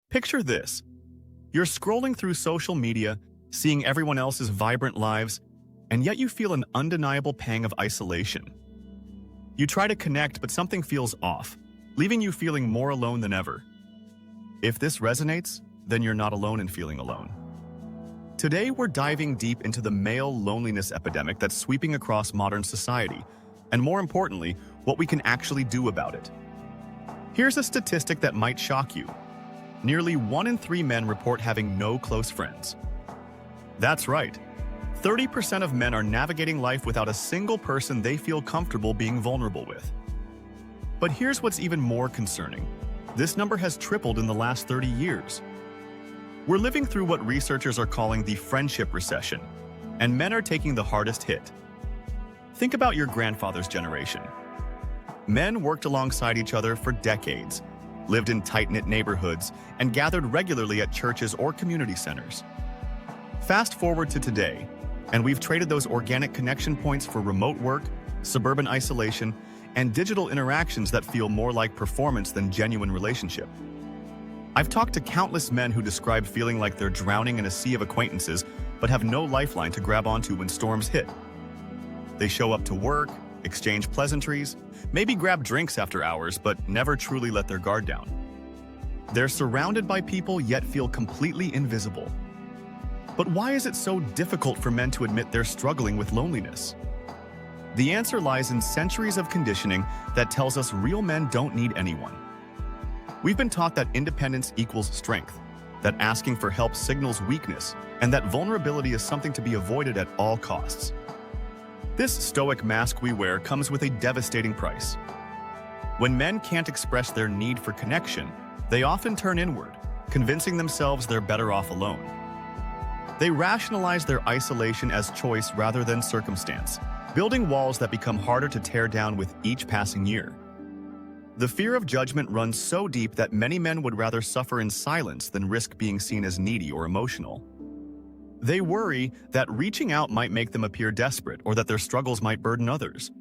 Picture this. You're scrolling through social media, seeing everyone else's vibrant lives, and yet you feel an undeniable pang of isolation. You try to connect, but something feels off, leaving you feeling more alone than ever. If this resonates, then you're not alone in feeling alone. Today, we're diving deep into the male loneliness epidemic that's sweeping across modern society, and more importantly, what we can actually do about it. Here's a statistic that might shock you. Nearly 1 in 3 men report having no close friends. That's right. 30% of men are navigating life without a single person they feel comfortable being vulnerable with. But here's what's even more concerning. This number has tripled in the last 30 years. We're living through what researchers are calling the friendship recession, and men are taking the hardest hit. Think about your grandfather's generation. Men worked alongside each other for decades, lived in tight-knit neighborhoods, and gathered regularly at churches or community centers. Fast forward to today, and we've traded those organic connection points for remote work, suburban isolation, and digital interactions that feel more like performance than genuine relationship. I've talked to countless men who describe feeling like they're drowning in a sea of acquaintances but have no lifeline to grab onto when storms hit. They show up to work, exchange pleasantries, maybe grab drinks after hours, but never truly let their guard down. They're surrounded by people yet feel completely invisible. But why is it so difficult for men to admit they're struggling with loneliness? The answer lies in centuries of conditioning that tells us real men don't need anyone. We've been taught that independence equals strength, that asking for help signals weakness, and that vulnerability is something to be avoided at all costs. This stoic mask we wear comes with a devastating price. When men can't express their need for connection, they often turn inward, convincing themselves they're better off alone. They rationalize their isolation as choice rather than circumstance, building walls that become harder to tear down with each passing year. The fear of judgment runs so deep that many men would rather suffer in silence than risk being seen as needy or emotional. They worry that reaching out might make them appear desperate or that their struggles might burden others.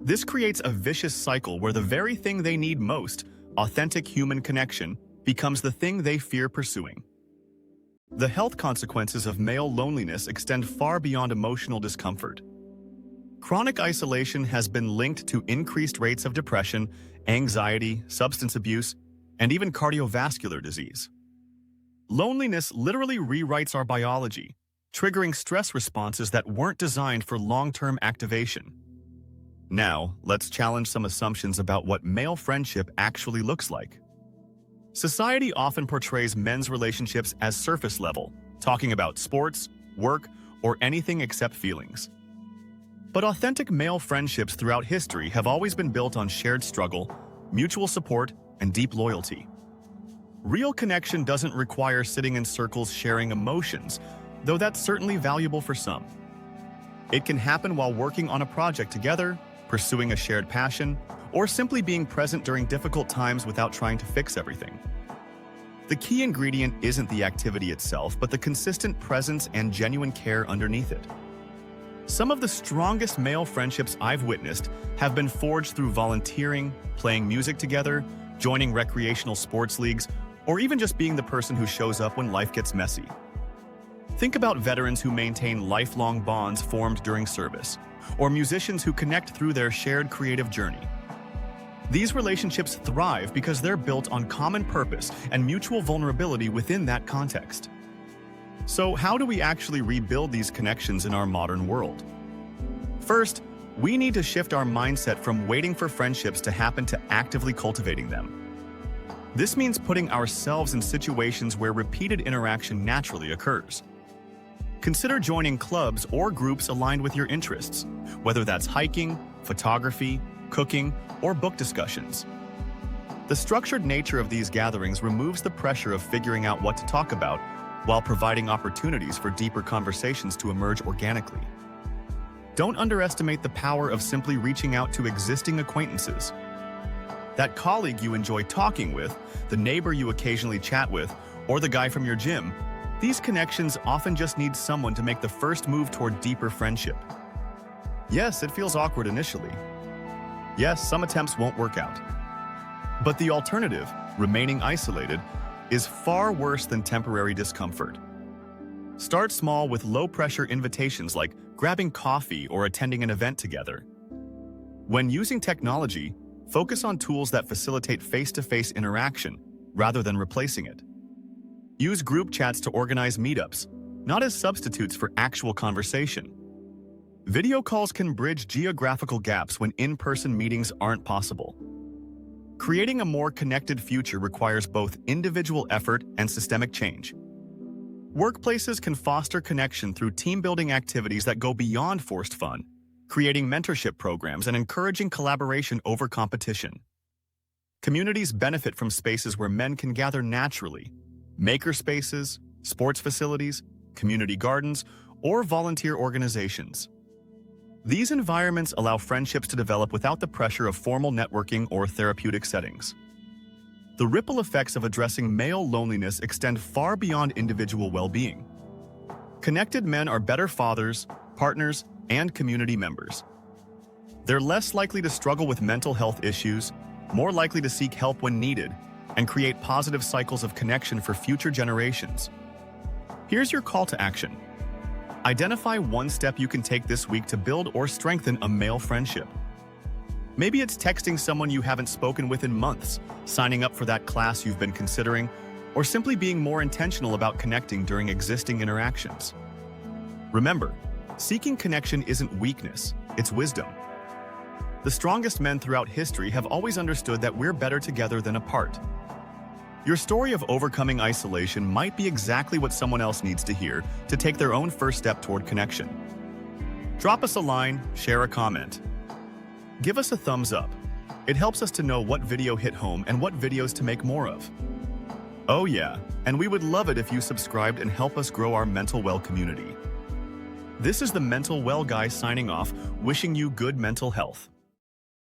This creates a vicious cycle where the very thing they need most, authentic human connection, becomes the thing they fear pursuing. The health consequences of male loneliness extend far beyond emotional discomfort. Chronic isolation has been linked to increased rates of depression, anxiety, substance abuse, and even cardiovascular disease. Loneliness literally rewrites our biology, triggering stress responses that weren't designed for long-term activation. Now, let's challenge some assumptions about what male friendship actually looks like. Society often portrays men's relationships as surface level, talking about sports, work, or anything except feelings. But authentic male friendships throughout history have always been built on shared struggle, mutual support, and deep loyalty. Real connection doesn't require sitting in circles sharing emotions, though that's certainly valuable for some. It can happen while working on a project together, pursuing a shared passion, or simply being present during difficult times without trying to fix everything. The key ingredient isn't the activity itself, but the consistent presence and genuine care underneath it. Some of the strongest male friendships I've witnessed have been forged through volunteering, playing music together, joining recreational sports leagues, or even just being the person who shows up when life gets messy. Think about veterans who maintain lifelong bonds formed during service, or musicians who connect through their shared creative journey. These relationships thrive because they're built on common purpose and mutual vulnerability within that context. So how do we actually rebuild these connections in our modern world? First, we need to shift our mindset from waiting for friendships to happen to actively cultivating them. This means putting ourselves in situations where repeated interaction naturally occurs. Consider joining clubs or groups aligned with your interests, whether that's hiking, photography, cooking, or book discussions. The structured nature of these gatherings removes the pressure of figuring out what to talk about while providing opportunities for deeper conversations to emerge organically. Don't underestimate the power of simply reaching out to existing acquaintances. That colleague you enjoy talking with, the neighbor you occasionally chat with, or the guy from your gym, these connections often just need someone to make the first move toward deeper friendship. Yes, it feels awkward initially. Yes, some attempts won't work out. But the alternative, remaining isolated, is far worse than temporary discomfort. Start small with low-pressure invitations like grabbing coffee or attending an event together. When using technology, focus on tools that facilitate face-to-face interaction rather than replacing it. Use group chats to organize meetups, not as substitutes for actual conversation. Video calls can bridge geographical gaps when in-person meetings aren't possible. Creating a more connected future requires both individual effort and systemic change. Workplaces can foster connection through team-building activities that go beyond forced fun, creating mentorship programs and encouraging collaboration over competition. Communities benefit from spaces where men can gather naturally: maker spaces, sports facilities, community gardens, or volunteer organizations. These environments allow friendships to develop without the pressure of formal networking or therapeutic settings. The ripple effects of addressing male loneliness extend far beyond individual well-being. Connected men are better fathers, partners, and community members. They're less likely to struggle with mental health issues, more likely to seek help when needed, and create positive cycles of connection for future generations. Here's your call to action. Identify one step you can take this week to build or strengthen a male friendship. Maybe it's texting someone you haven't spoken with in months, signing up for that class you've been considering, or simply being more intentional about connecting during existing interactions. Remember, seeking connection isn't weakness, it's wisdom. The strongest men throughout history have always understood that we're better together than apart. Your story of overcoming isolation might be exactly what someone else needs to hear to take their own first step toward connection. Drop us a line, share a comment. Give us a thumbs up. It helps us to know what video hit home and what videos to make more of. Oh yeah, and we would love it if you subscribed and help us grow our mental well community. This is the Mental Well Guy signing off, wishing you good mental health.